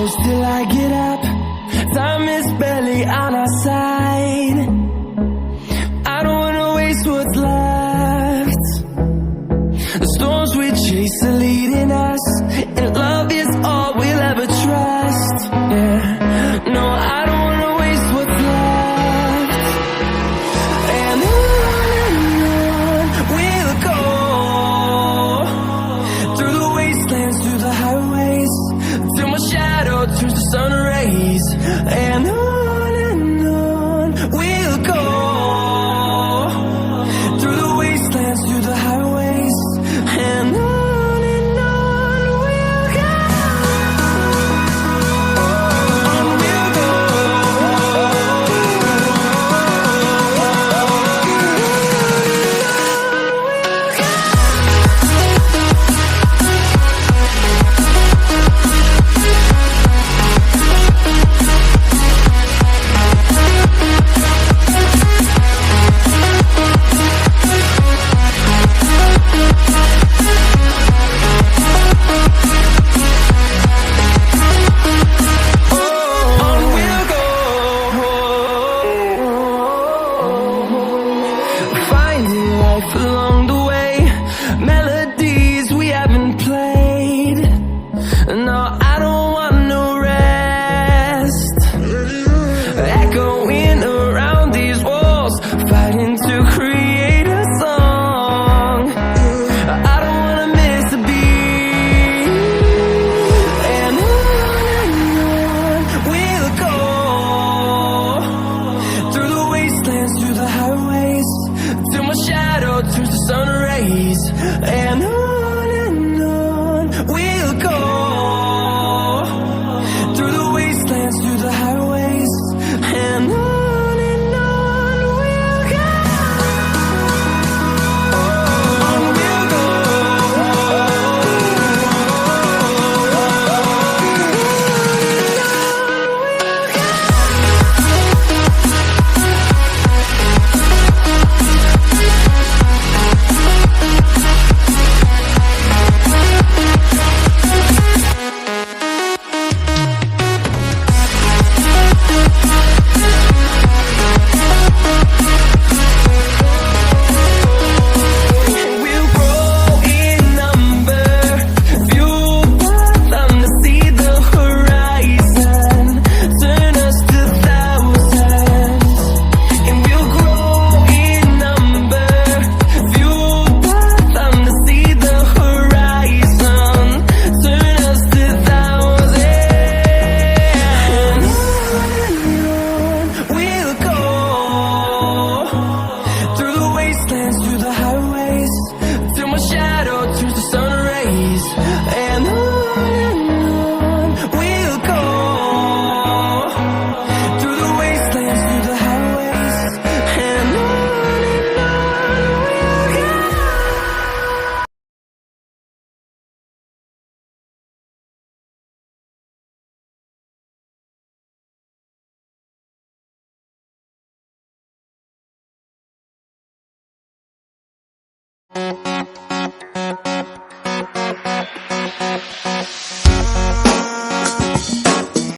close till I get up. Time is barely on our side. I don't wanna waste what's left. The storms we chase are leading us, and love is all we'll ever trust. Yeah, no, I don't wanna waste what's left. And on we'll go, through the wastelands, through the highways, till my shadow turns to sun